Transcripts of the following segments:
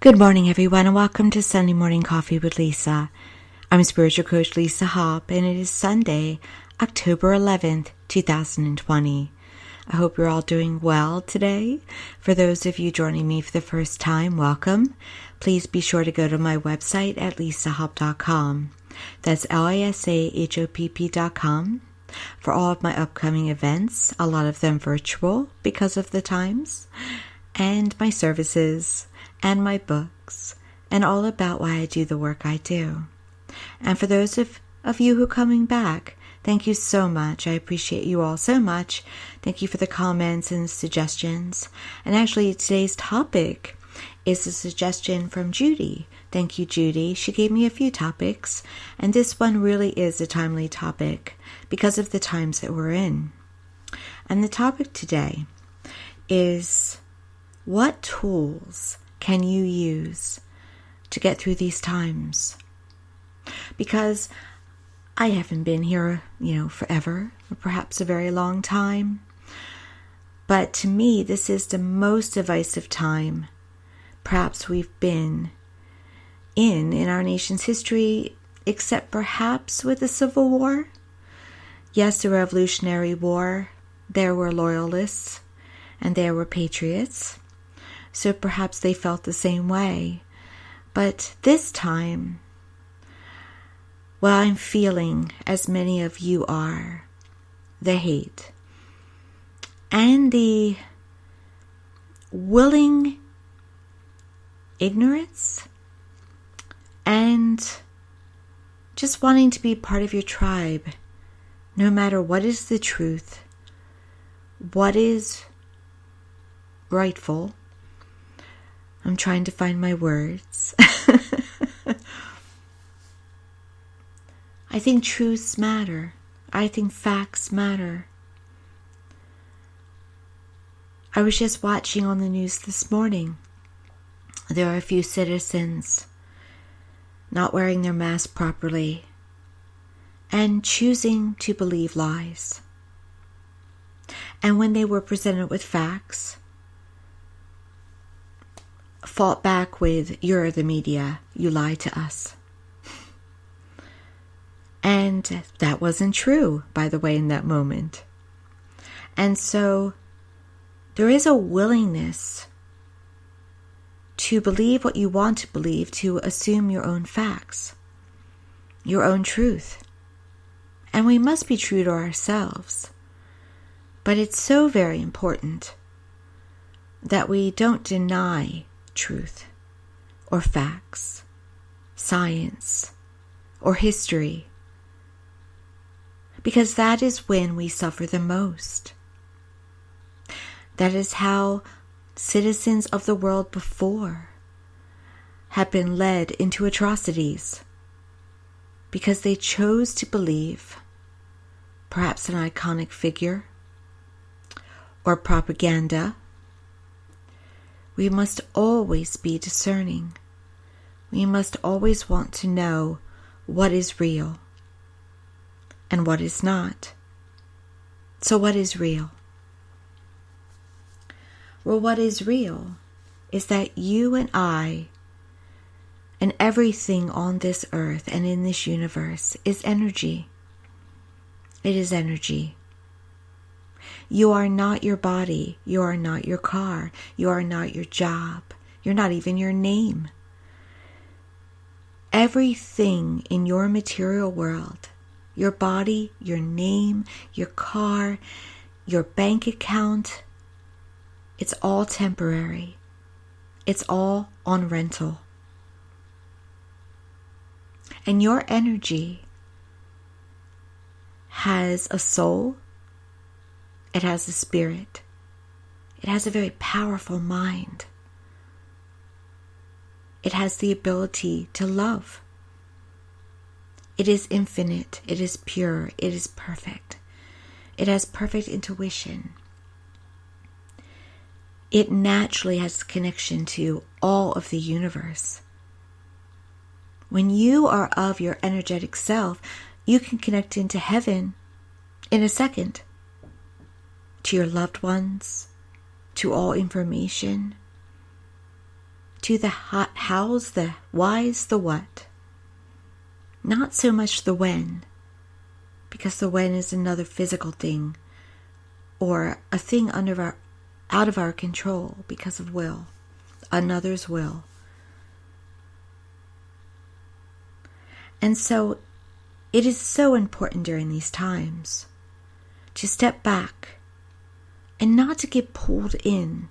Good morning, everyone, and welcome to Sunday Morning Coffee with Lisa. I'm spiritual coach Lisa Hopp, and it is Sunday, October 11th, 2020. I hope you're all doing well today. For those of you joining me for the first time, welcome. Please be sure to go to my website at lisahopp.com. That's lisahopp.com for all of my upcoming events, a lot of them virtual because of the times, and my services, and my books, and all about why I do the work I do. And for those of you who are coming back, thank you so much. I appreciate you all so much. Thank you for the comments and suggestions. And actually, today's topic is a suggestion from Judy. Thank you, Judy. She gave me a few topics, and this one really is a timely topic because of the times that we're in. And the topic today is, what tools can you use to get through these times? Because I haven't been here, forever, or perhaps a very long time. But to me, this is the most divisive time perhaps we've been in our nation's history, except perhaps with the Civil War. Yes, the Revolutionary War, there were loyalists and there were patriots. So perhaps they felt the same way. But this time, well, I'm feeling, as many of you are, the hate and the willing ignorance and just wanting to be part of your tribe, no matter what is the truth, what is rightful. I'm trying to find my words. I think truths matter. I think facts matter. I was just watching on the news this morning. There are a few citizens not wearing their mask properly and choosing to believe lies. And when they were presented with facts, fought back with, "You're the media, you lie to us." And that wasn't true, by the way, in that moment. And so there is a willingness to believe what you want to believe, to assume your own facts, your own truth. And we must be true to ourselves. But it's so very important that we don't deny truth or facts, science or history, because that is when we suffer the most. That is how citizens of the world before have been led into atrocities, because they chose to believe perhaps an iconic figure or propaganda. We must always be discerning. We must always want to know what is real and what is not. So what is real? Well, what is real is that you and I and everything on this earth and in this universe is energy. It is energy. You are not your body. You are not your car. You are not your job. You're not even your name. Everything in your material world, your body, your name, your car, your bank account, it's all temporary. It's all on rental. And your energy has a soul. It has a spirit. It has a very powerful mind. It has the ability to love. It is infinite. It is pure. It is perfect. It has perfect intuition. It naturally has connection to all of the universe. When you are of your energetic self, you can connect into heaven in a second. To your loved ones, to all information, to the how's, the why's, the what. Not so much the when, because the when is another physical thing or a thing out of our control because of will, another's will. And so it is so important during these times to step back and not to get pulled in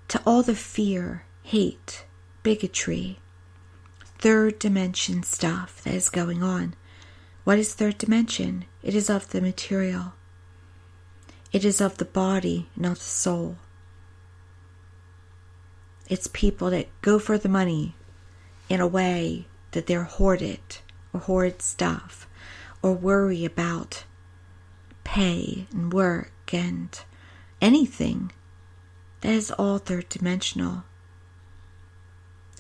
to all the fear, hate, bigotry, third dimension stuff that is going on. What is third dimension? It is of the material. It is of the body, not the soul. It's people that go for the money in a way that they're hoarded or hoard stuff or worry about pay and work and anything. That is all third dimensional.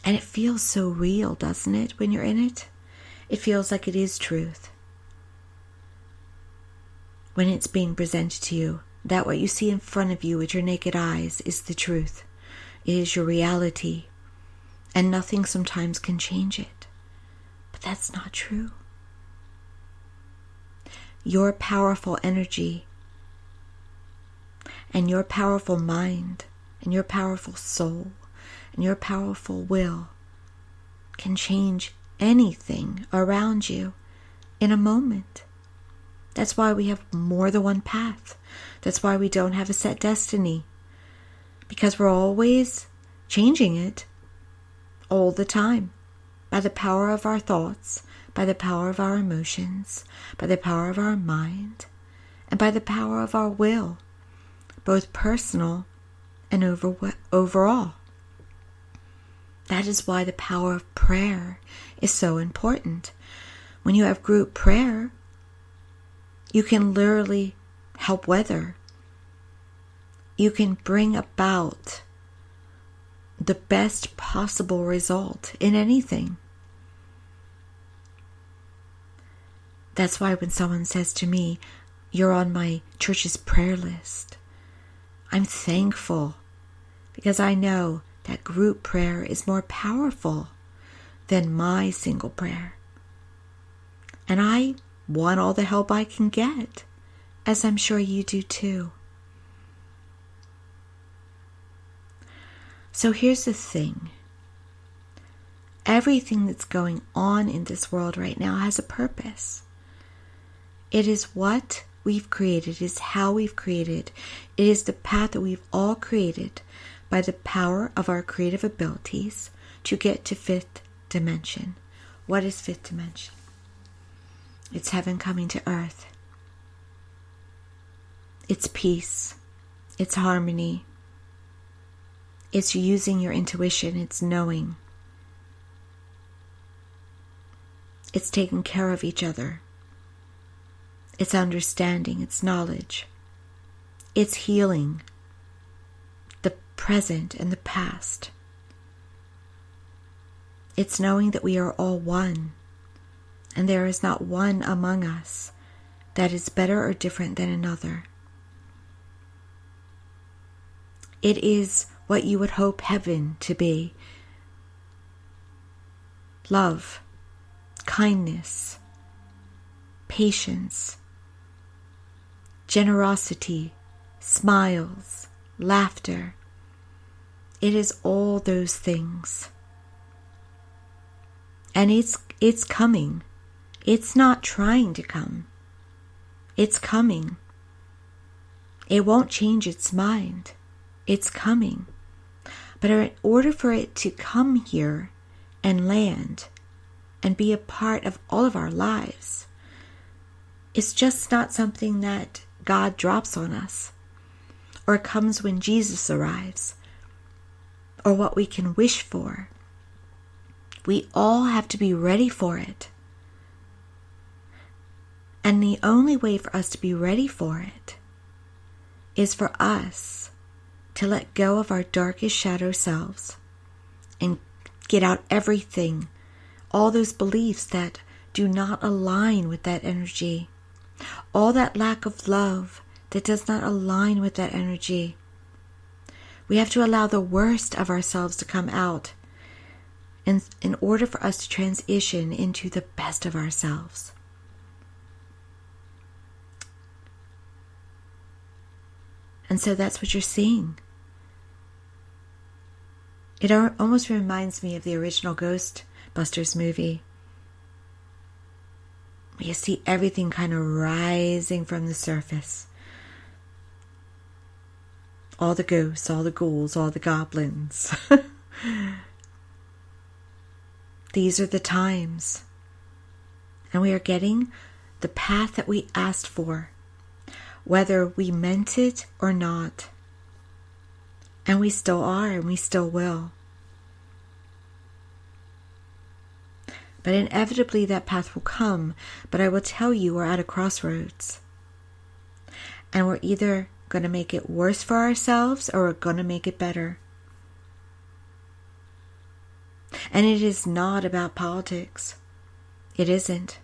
And it feels so real, doesn't it, when you're in it? It feels like it is truth. When it's being presented to you, that what you see in front of you with your naked eyes is the truth. It is your reality. And nothing sometimes can change it. But that's not true. Your powerful energy and your powerful mind and your powerful soul and your powerful will can change anything around you in a moment. That's why we have more than one path. That's why we don't have a set destiny. Because we're always changing it all the time by the power of our thoughts, by the power of our emotions, by the power of our mind, and by the power of our will, both personal and overall. That is why the power of prayer is so important. When you have group prayer, you can literally help weather. You can bring about the best possible result in anything. That's why when someone says to me, "You're on my church's prayer list," I'm thankful because I know that group prayer is more powerful than my single prayer. And I want all the help I can get, as I'm sure you do too. So here's the thing. Everything that's going on in this world right now has a purpose. It is what we've created. It is how we've created. It is the path that we've all created by the power of our creative abilities to get to fifth dimension. What is fifth dimension? It's heaven coming to earth. It's peace. It's harmony. It's using your intuition. It's knowing. It's taking care of each other. It's understanding. It's knowledge. It's healing the present and the past. It's knowing that we are all one, and there is not one among us that is better or different than another. It is what you would hope heaven to be. Love, kindness, patience, generosity, smiles, laughter. It is all those things. And it's coming. It's not trying to come. It's coming. It won't change its mind. It's coming. But in order for it to come here and land and be a part of all of our lives, it's just not something that God drops on us or comes when Jesus arrives or what we can wish for. We all have to be ready for it. And the only way for us to be ready for it is for us to let go of our darkest shadow selves and get out everything, all those beliefs that do not align with that energy, all that lack of love that does not align with that energy. We have to allow the worst of ourselves to come out in order for us to transition into the best of ourselves. And so that's what you're seeing. It almost reminds me of the original Ghostbusters movie. You see everything kind of rising from the surface. All the ghosts, all the ghouls, all the goblins. These are the times. And we are getting the path that we asked for, whether we meant it or not. And we still are, and we still will. But inevitably that path will come. But I will tell you, we're at a crossroads. And we're either going to make it worse for ourselves or we're going to make it better. And it is not about politics. It isn't.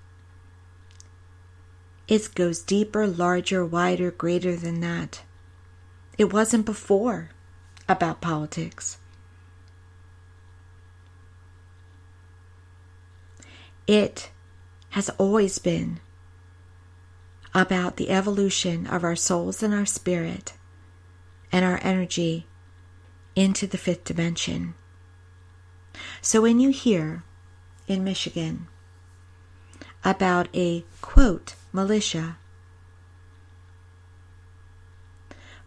It goes deeper, larger, wider, greater than that. It wasn't before about politics. It has always been about the evolution of our souls and our spirit and our energy into the fifth dimension. So when you hear in Michigan about a, quote, militia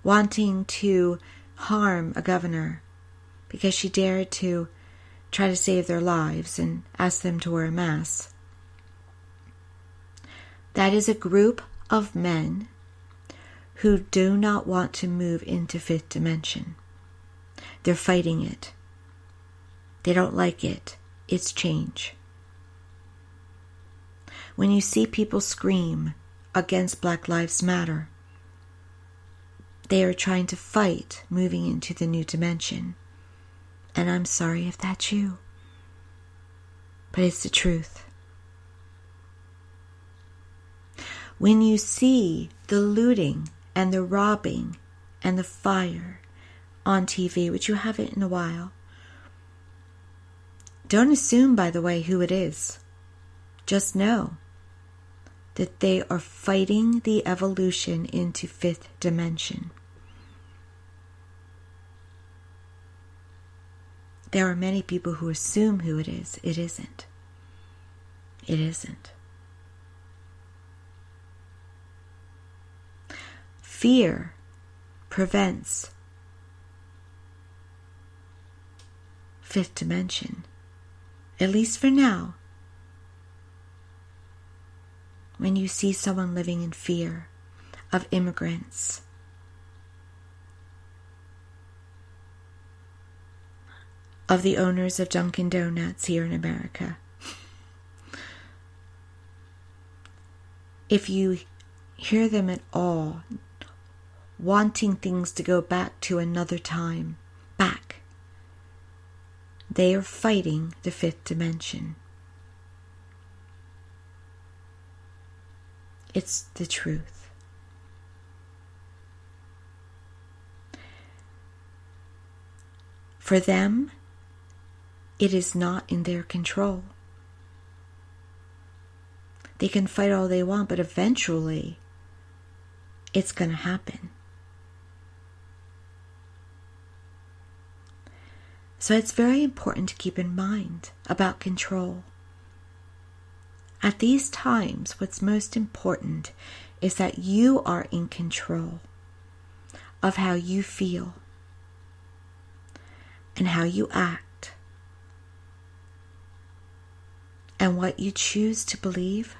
wanting to harm a governor because she dared to try to save their lives and ask them to wear a mask, that is a group of men who do not want to move into fifth dimension. They're fighting it. They don't like it. It's change. When you see people scream against Black Lives Matter, they are trying to fight moving into the new dimension. And I'm sorry if that's you, but it's the truth. When you see the looting and the robbing and the fire on TV, which you haven't in a while, don't assume, by the way, who it is. Just know that they are fighting the evolution into fifth dimension. There are many people who assume who it is. It isn't. It isn't. Fear prevents fifth dimension, at least for now. When you see someone living in fear of immigrants, of the owners of Dunkin' Donuts here in America, if you hear them at all wanting things to go back to another time, they are fighting the fifth dimension. It's the truth. For them, it is not in their control. They can fight all they want, but eventually it's going to happen. So it's very important to keep in mind about control. At these times, what's most important is that you are in control of how you feel and how you act and what you choose to believe.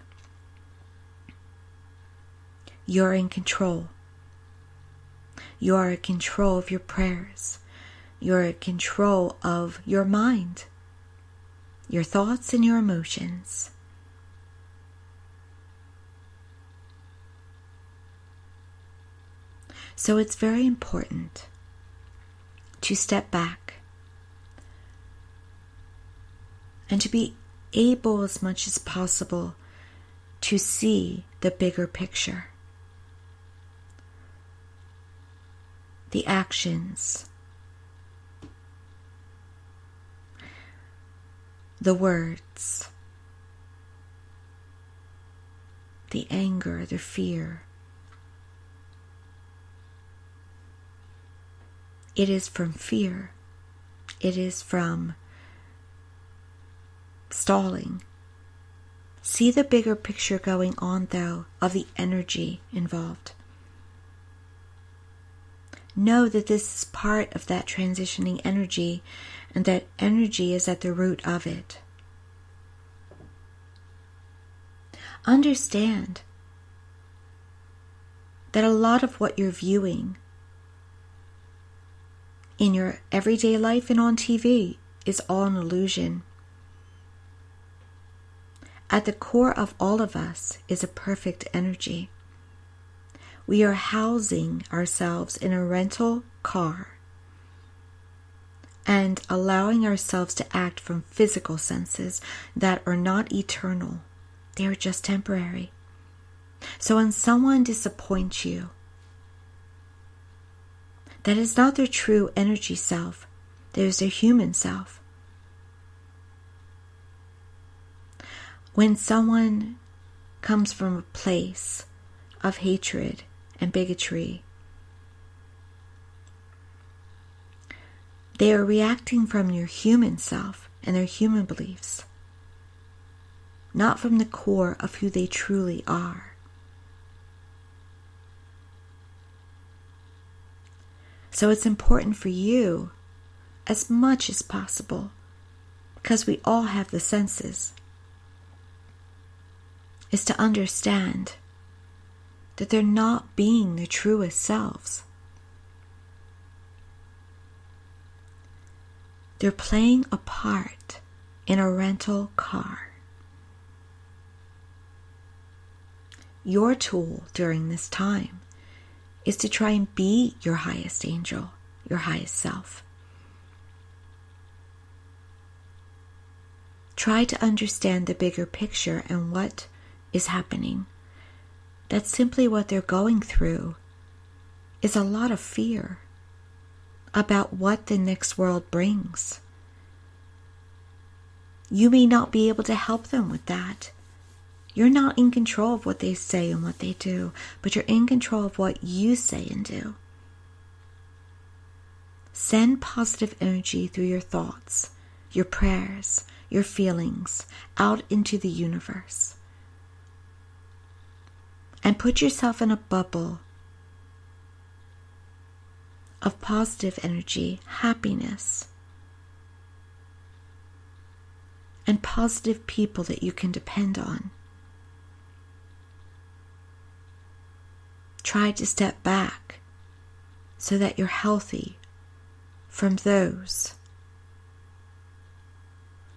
You're in control. You are in control of your prayers. You're in control of your mind, your thoughts and your emotions. So it's very important to step back and to be able as much as possible to see the bigger picture. The actions the words, the anger, the fear. It is from fear. It is from stalling. See the bigger picture going on, though, of the energy involved. Know that this is part of that transitioning energy, and that energy is at the root of it. Understand that a lot of what you're viewing in your everyday life and on TV is all an illusion. At the core of all of us is a perfect energy. We are housing ourselves in a rental car and allowing ourselves to act from physical senses that are not eternal. They are just temporary. So when someone disappoints you, that is not their true energy self. There's their human self. When someone comes from a place of hatred and bigotry, they are reacting from your human self and their human beliefs, not from the core of who they truly are. So it's important for you, as much as possible, because we all have the senses, is to understand that they're not being their truest selves. They're playing a part in a rental car. Your tool during this time is to try and be your highest angel, your highest self. Try to understand the bigger picture and what is happening. That's simply what they're going through, is a lot of fear about what the next world brings. You may not be able to help them with that. You're not in control of what they say and what they do, but you're in control of what you say and do. Send positive energy through your thoughts, your prayers, your feelings out into the universe. And put yourself in a bubble of positive energy, happiness, and positive people that you can depend on. Try to step back so that you're healthy from those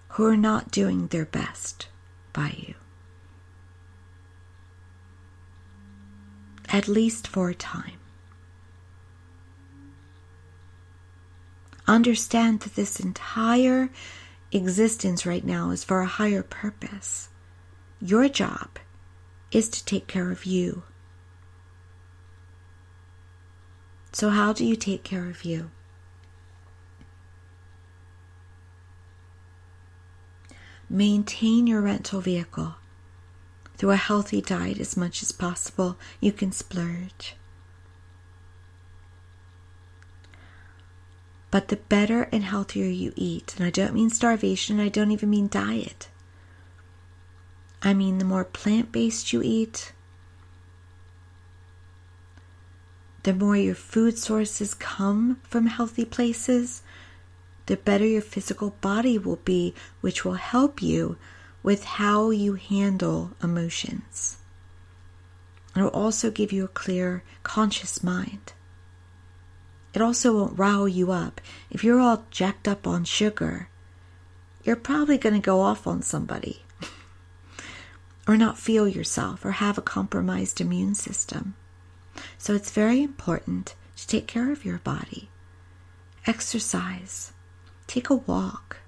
who are not doing their best by you. At least for a time. Understand that this entire existence right now is for a higher purpose. Your job is to take care of you. So how do you take care of you? Maintain your rental vehicle through a healthy diet as much as possible. You can splurge. But the better and healthier you eat, and I don't mean starvation, I don't even mean diet. I mean the more plant-based you eat, the more your food sources come from healthy places, the better your physical body will be, which will help you with how you handle emotions. It will also give you a clear, conscious mind. It also won't rile you up. If you're all jacked up on sugar, you're probably going to go off on somebody or not feel yourself or have a compromised immune system. So it's very important to take care of your body. Exercise. Take a walk.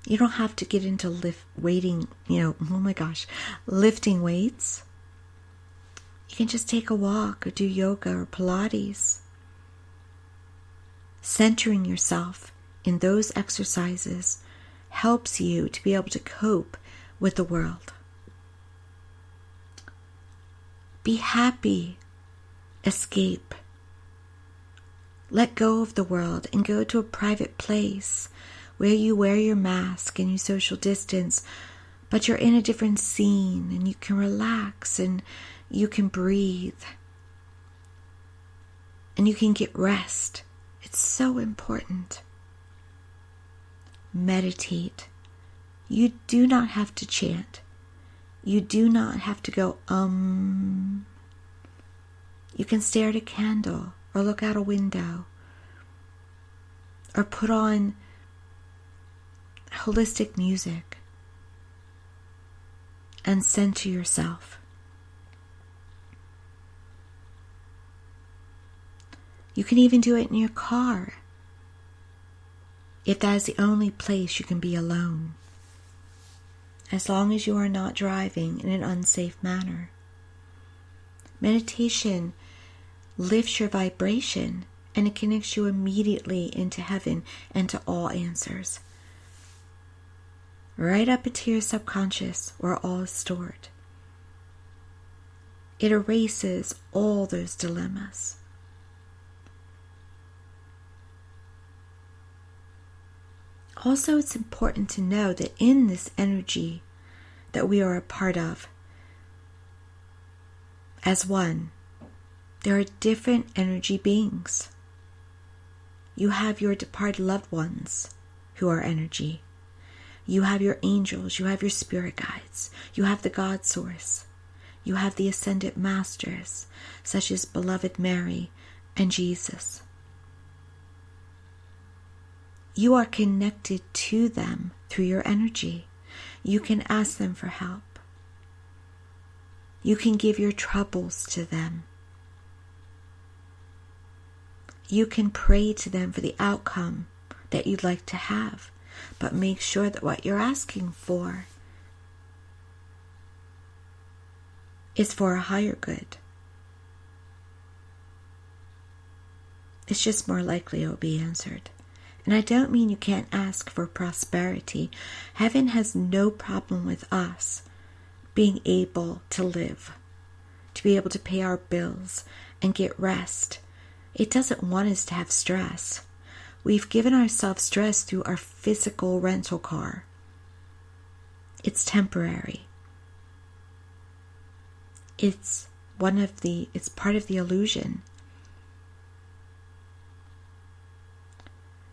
You don't have to get into lifting weights. You can just take a walk or do yoga or Pilates. Centering yourself in those exercises helps you to be able to cope with the world. Be happy. Escape. Let go of the world and go to a private place where you wear your mask and you social distance, but you're in a different scene and you can relax and you can breathe and you can get rest. It's so important. Meditate. You do not have to chant. You do not have to go, You can stare at a candle or look out a window or put on holistic music and center yourself. You can even do it in your car if that is the only place you can be alone, as long as you are not driving in an unsafe manner. Meditation lifts your vibration and it connects you immediately into heaven and to all answers. Right up into your subconscious where all is stored. It erases all those dilemmas. Also, it's important to know that in this energy that we are a part of, as one, there are different energy beings. You have your departed loved ones who are energy. You have your angels, you have your spirit guides, you have the God source, you have the ascended masters, such as beloved Mary and Jesus. You are connected to them through your energy. You can ask them for help. You can give your troubles to them. You can pray to them for the outcome that you'd like to have, but make sure that what you're asking for is for a higher good. It's just more likely it will be answered. And I don't mean you can't ask for prosperity. Heaven has no problem with us being able to live, to be able to pay our bills and get rest. It doesn't want us to have stress. We've given ourselves stress through our physical rental car. It's temporary. It's part of the illusion.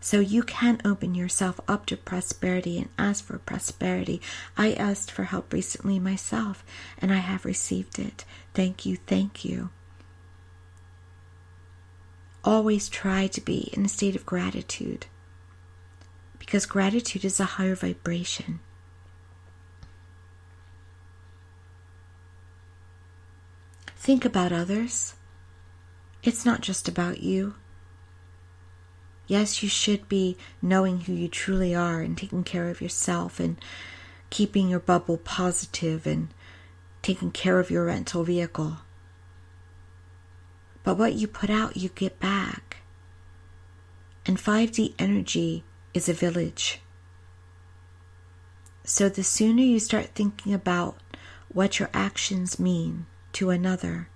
So you can open yourself up to prosperity and ask for prosperity. I asked for help recently myself, and I have received it. Thank you, thank you. Always try to be in a state of gratitude, because gratitude is a higher vibration. Think about others. It's not just about you. Yes, you should be knowing who you truly are and taking care of yourself and keeping your bubble positive and taking care of your rental vehicle. But what you put out, you get back. And 5D energy is a village. So the sooner you start thinking about what your actions mean to another,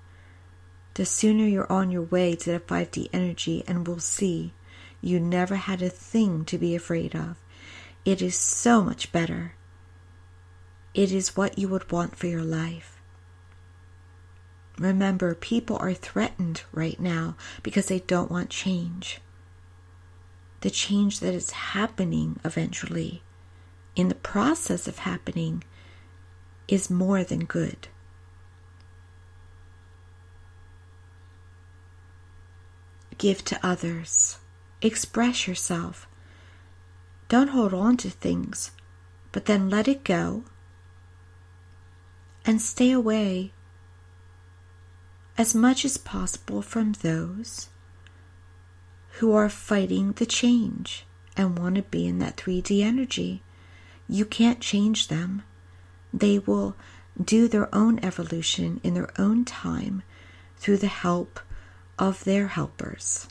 the sooner you're on your way to the 5D energy and will see you never had a thing to be afraid of. It is so much better. It is what you would want for your life. Remember, people are threatened right now because they don't want change. The change that is happening eventually, in the process of happening, is more than good. Give to others. Express yourself. Don't hold on to things, but then let it go and stay away as much as possible from those who are fighting the change and want to be in that 3D energy. You can't change them. They will do their own evolution in their own time through the help of their helpers.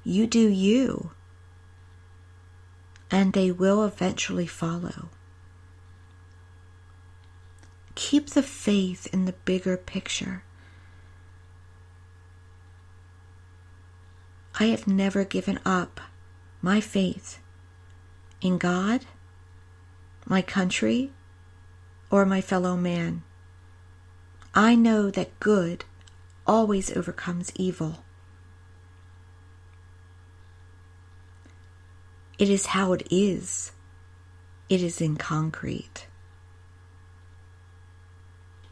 You do you, and they will eventually follow. Keep the faith in the bigger picture. I have never given up my faith in God, my country, or my fellow man. I know that good always overcomes evil. It is how it is. It is in concrete.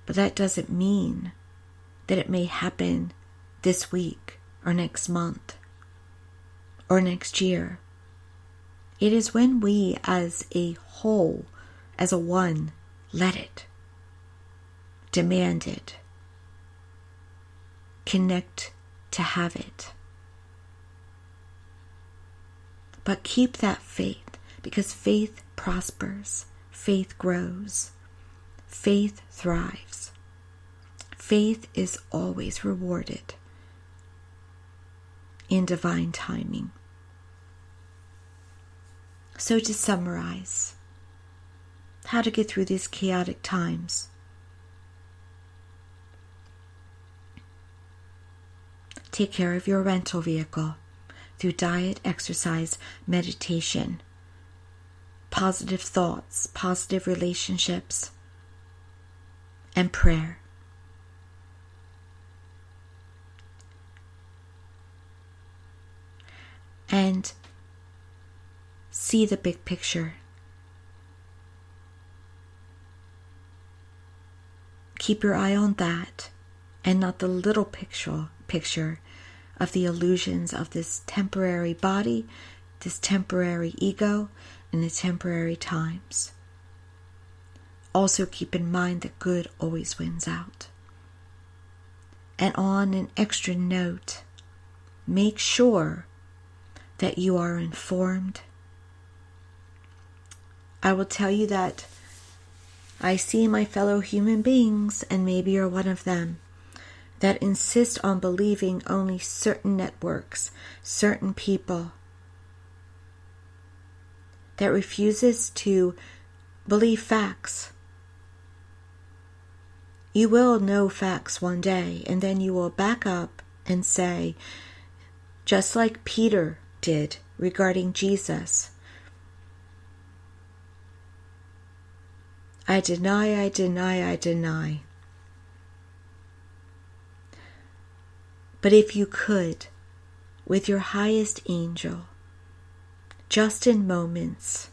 But that doesn't mean that it may happen this week or next month or next year. It is when we as a whole, as a one, let it, demand it, connect to have it. But keep that faith, because faith prospers, faith grows, faith thrives. Faith is always rewarded in divine timing. So to summarize, how to get through these chaotic times. Take care of your rental vehicle through diet, exercise, meditation, positive thoughts, positive relationships, and prayer. And see the big picture. Keep your eye on that and not the little picture of the illusions of this temporary body, this temporary ego, and the temporary times. Also keep in mind that good always wins out. And on an extra note, make sure that you are informed. I will tell you that I see my fellow human beings, and maybe you're one of them, that insist on believing only certain networks, certain people, that refuses to believe facts. You will know facts one day, and then you will back up and say, just like Peter did regarding Jesus, I deny, I deny, I deny. But if you could, with your highest angel, just in moments,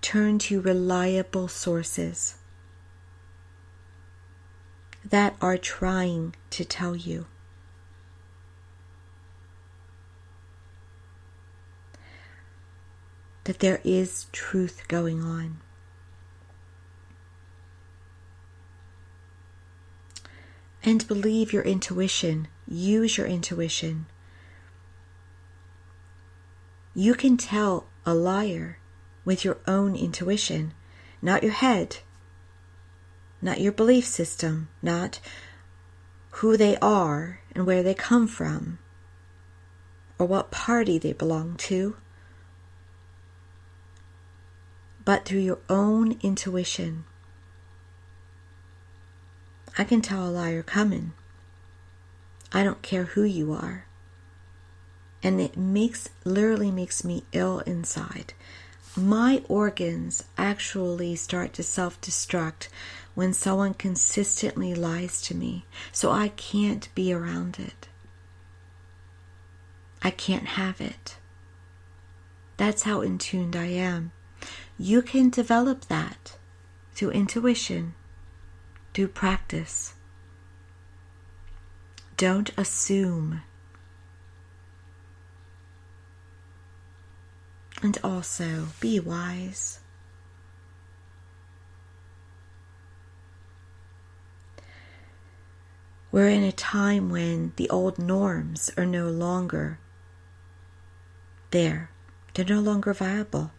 turn to reliable sources that are trying to tell you that there is truth going on. And believe your intuition. Use your intuition. You can tell a liar with your own intuition, not your head, not your belief system, not who they are and where they come from, or what party they belong to, but through your own intuition. I can tell a liar coming. I don't care who you are. And it literally makes me ill inside. My organs actually start to self-destruct when someone consistently lies to me. So I can't be around it. I can't have it. That's how in tuned I am. You can develop that through intuition, through practice. Don't assume. And also, be wise. We're in a time when the old norms are no longer there. They're no longer viable.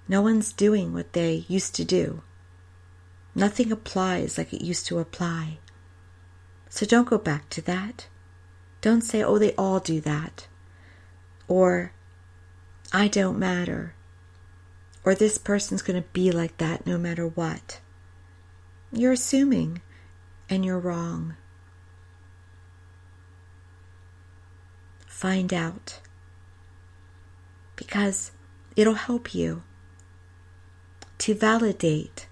No one's doing what they used to do. Nothing applies like it used to apply. So don't go back to that. Don't say, oh, they all do that. Or, I don't matter. Or this person's going to be like that no matter what. You're assuming, and you're wrong. Find out. Because it'll help you to validate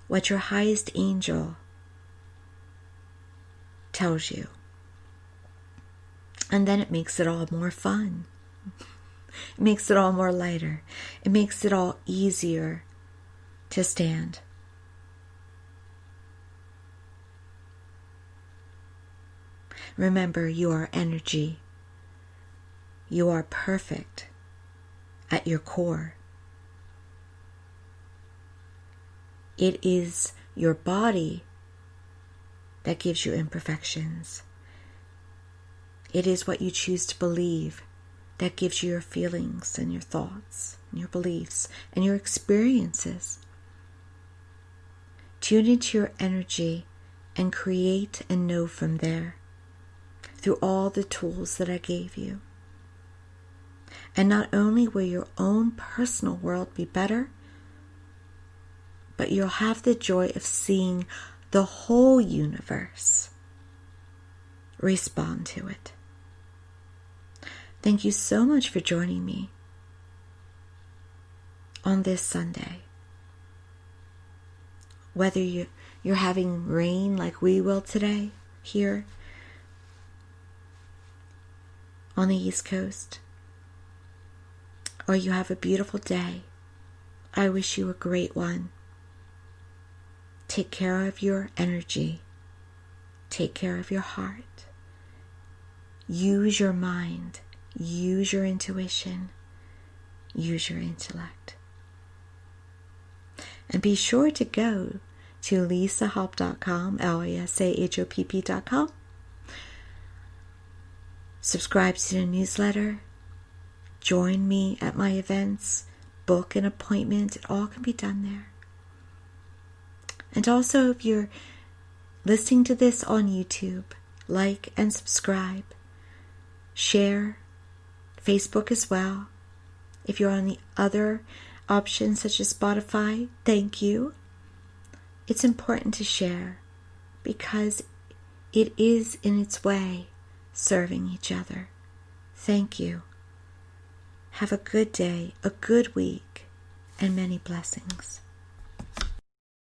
what your highest angel tells you. And then it makes it all more fun. It makes it all more lighter. It makes it all easier to stand. Remember, you are energy. You are perfect at your core. It is your body that gives you imperfections. It is what you choose to believe that gives you your feelings and your thoughts and your beliefs and your experiences. Tune into your energy and create and know from there through all the tools that I gave you. And not only will your own personal world be better, but you'll have the joy of seeing the whole universe respond to it. Thank you so much for joining me on this Sunday. Whether you're having rain like we will today here on the East Coast, or you have a beautiful day, I wish you a great one. Take care of your energy. Take care of your heart. Use your mind. Use your intuition. Use your intellect. And be sure to go to LisaHopp.com, LisaHopp.com. Subscribe to the newsletter. Join me at my events. Book an appointment. It all can be done there. And also, if you're listening to this on YouTube, like and subscribe. Share. Facebook as well. If you're on the other options such as Spotify, thank you. It's important to share because it is in its way serving each other. Thank you. Have a good day, a good week, and many blessings.